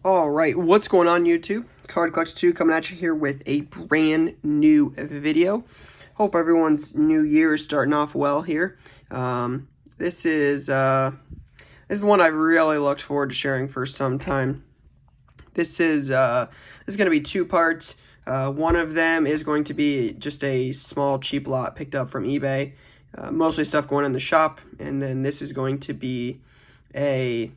All right, what's going on YouTube? Card Collector 2 coming at you here with a brand new video. Hope everyone's new year is starting off well here. This is one I've really looked forward to sharing for some time. This is going to be two parts. One of them is going to be just a small cheap lot picked up from eBay, mostly stuff going in the shop, and then this is going to be a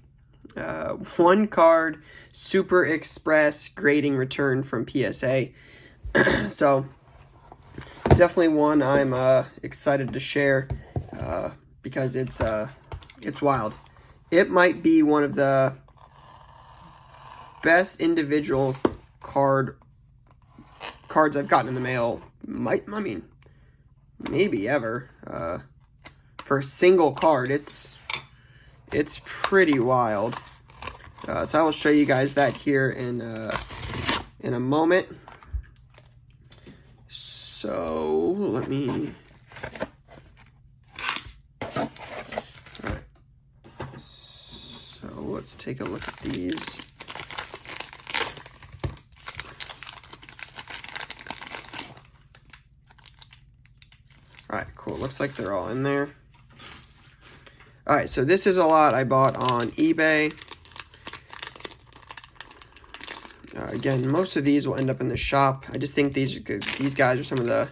one card Super Express grading return from PSA. So definitely one I'm excited to share because it's wild. It might be one of the best individual cards I've gotten in the mail. Maybe ever. For a single card, it's pretty wild. So I will show you guys that here in a moment. So let me. All right. So let's take a look at these. All right, cool. Looks like they're all in there. All right, so this is a lot I bought on eBay. Again, most of these will end up in the shop. I just think these are good. These guys are some of the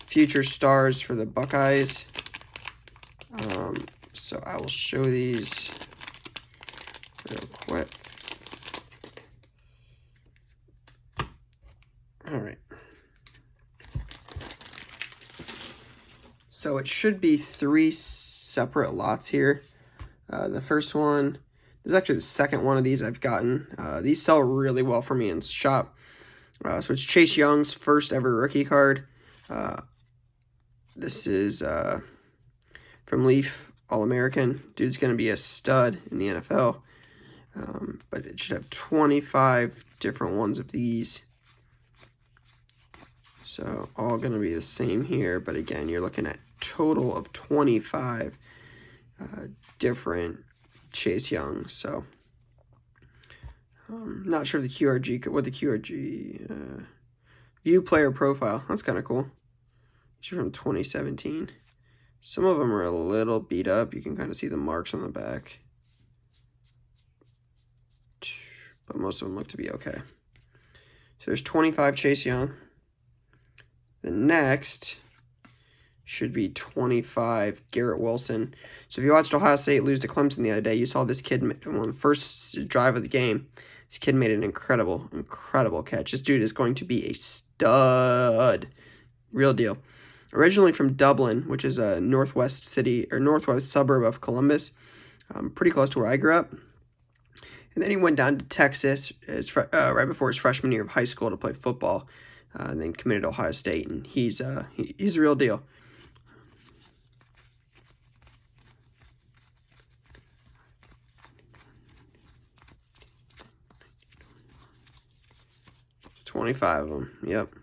future stars for the Buckeyes. So I will show these real quick. All right. So it should be three separate lots here. The first one, this is actually the second one of these I've gotten. These sell really well for me in shop. So it's Chase Young's first ever rookie card. This is from Leaf All-American. Dude's going to be a stud in the NFL. But it should have 25 different ones of these. So all going to be the same here. But again, you're looking at total of 25 different Chase Young. So not sure if the QRG view player profile. That's kind of cool. These are from 2017. Some of them are a little beat up. You can kind of see the marks on the back, but most of them look to be okay. So there's 25 Chase Young. The next should be 25 Garrett Wilson. So if you watched Ohio State lose to Clemson the other day, you saw this kid on the first drive of the game. This kid made an incredible catch. This dude is going to be a stud. Real deal. Originally from Dublin, which is a northwest suburb of Columbus. Pretty close to where I grew up. And then he went down to Texas right before his freshman year of high school to play football. And then committed to Ohio State. And he's a real deal. $25 of them. Yep.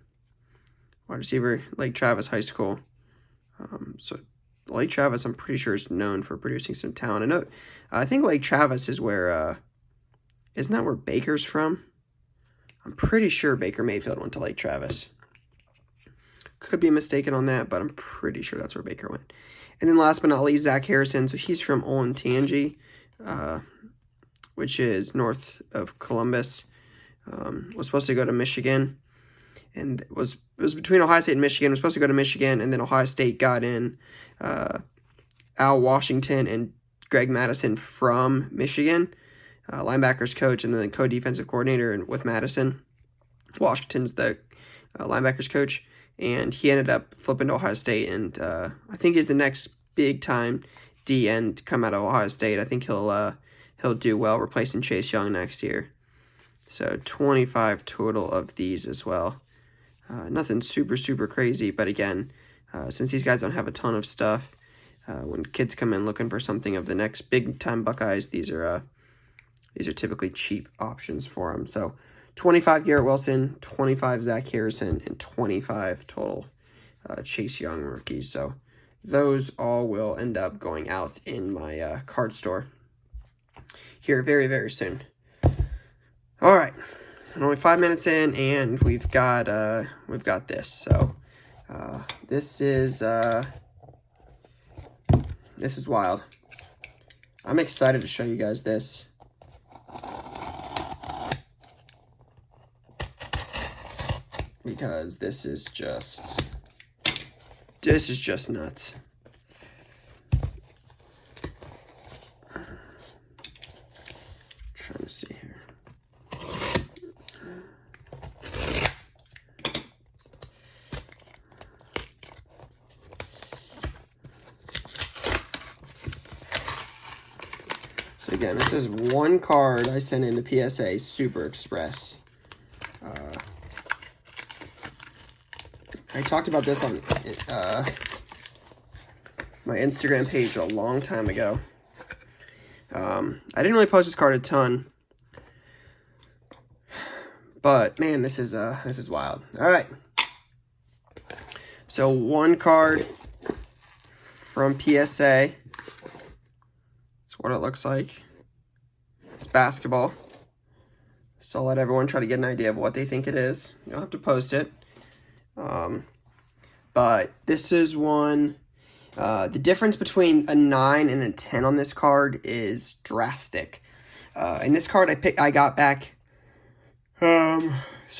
Wide receiver, Lake Travis High School. So Lake Travis, I'm pretty sure, is known for producing some talent. I think Lake Travis is where, isn't that where Baker's from? I'm pretty sure Baker Mayfield went to Lake Travis. Could be mistaken on that, but I'm pretty sure that's where Baker went. And then last but not least, Zach Harrison. So he's from Olentangy, which is north of Columbus. Was supposed to go to Michigan, and it was between Ohio State and Michigan. Was supposed to go to Michigan, and then Ohio State got in Al Washington and Greg Madison from Michigan, linebackers coach, and then the co-defensive coordinator with Madison. Washington's the linebackers coach, and he ended up flipping to Ohio State, and I think he's the next big time D end to come out of Ohio State. I think he'll do well replacing Chase Young next year. So 25 total of these as well. Nothing super crazy, but again, since these guys don't have a ton of stuff, when kids come in looking for something of the next big time Buckeyes, these are typically cheap options for them. So 25 Garrett Wilson, 25 Zach Harrison, and 25 total Chase Young rookies. So those all will end up going out in my card store here very soon. All right, only 5 minutes in, and we've got this. So this is wild. I'm excited to show you guys this. Because this is just nuts. Trying to see here. So again, this is one card I sent into PSA Super Express. I talked about this on my Instagram page a long time ago. I didn't really post this card a ton, but man, this is wild. All right, so one card from PSA. That's what it looks like. It's basketball. So I'll let everyone try to get an idea of what they think it is. You don't have to post it. But this is one. The difference between a 9 and a 10 on this card is drastic. And this card I got back. Sorry,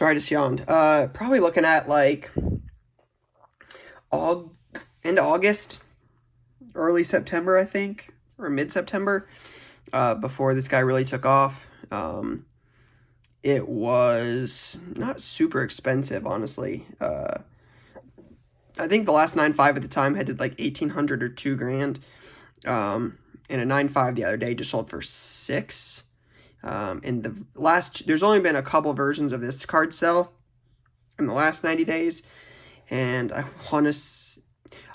I just yawned. Probably looking at like end of August, early September, I think, or mid-September. Before this guy really took off. It was not super expensive, honestly. I think the last 9.5 at the time had like $1,800 or $2,000. And a 9.5 the other day just sold for $6,000. And there's only been a couple versions of this card sell in the last 90 days. And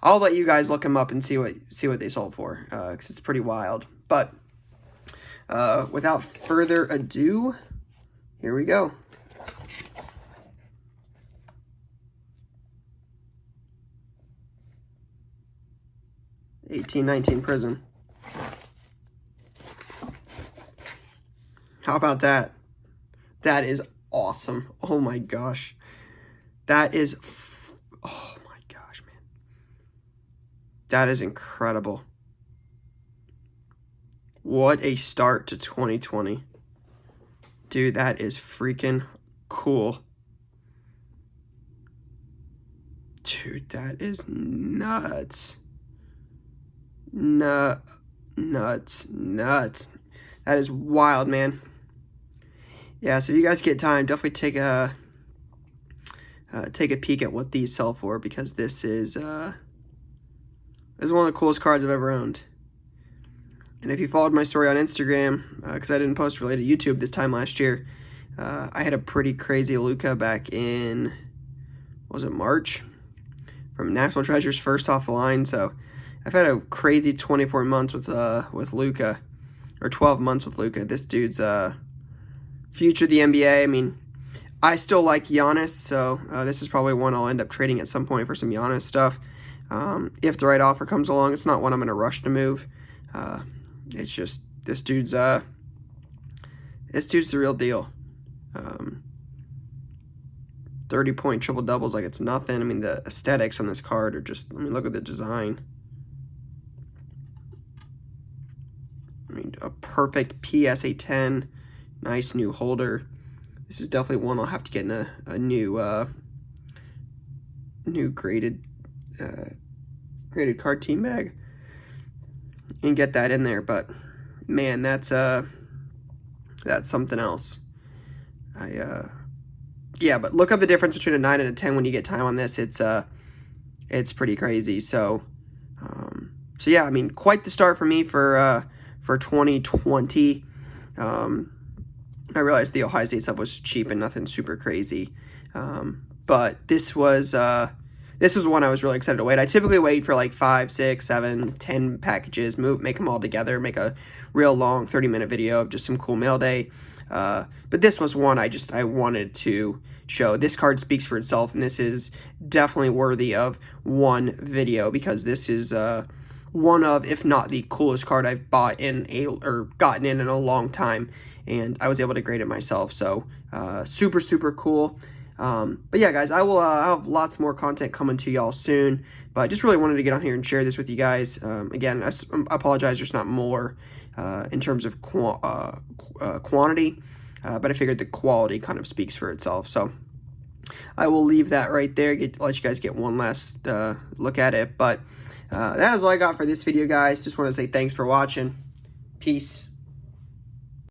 I'll let you guys look them up and see what they sold for, because it's pretty wild. But without further ado, here we go. 1819 Prizm. How about that? That is awesome. Oh my gosh. That is... Oh my gosh, man. That is incredible. What a start to 2020. Dude, that is freaking cool. Dude, that is nuts. Nuts. That is wild, man. Yeah, so if you guys get time, definitely take a peek at what these sell for, because this is one of the coolest cards I've ever owned. And if you followed my story on Instagram, because I didn't post related to YouTube this time last year, I had a pretty crazy Luka back in, was it March? From National Treasures, first off the line. So I've had a crazy 24 months with Luka, or 12 months with Luka. This dude's future of the NBA. I mean, I still like Giannis, so this is probably one I'll end up trading at some point for some Giannis stuff. If the right offer comes along, it's not one I'm in a rush to move. It's just this dude's the real deal. 30-point triple doubles like it's nothing. I mean, the aesthetics on this card are just, I mean, look at the design. I mean, a perfect PSA 10, nice new holder. This is definitely one I'll have to get in a new graded card team bag and get that in there. But man, that's something else. Yeah, but look up the difference between a 9 and a 10 when you get time on this. It's pretty crazy. So yeah, I mean, quite the start for me for 2020. I realized the Ohio State stuff was cheap and nothing super crazy. But this was one I was really excited to wait. I typically wait for like 5, 6, 7, 10 packages, make them all together, make a real long 30-minute video of just some cool Mailday. But this was one I wanted to show. This card speaks for itself, and this is definitely worthy of one video, because this is one of, if not the coolest card I've bought gotten in a long time. and I was able to grade it myself. So super, super cool. But yeah, guys, I'll have lots more content coming to y'all soon. But I just really wanted to get on here and share this with you guys. Again, I apologize there's not more in terms of quantity, but I figured the quality kind of speaks for itself. So I will leave that right there, let you guys get one last look at it. But that is all I got for this video, guys. Just want to say thanks for watching. Peace.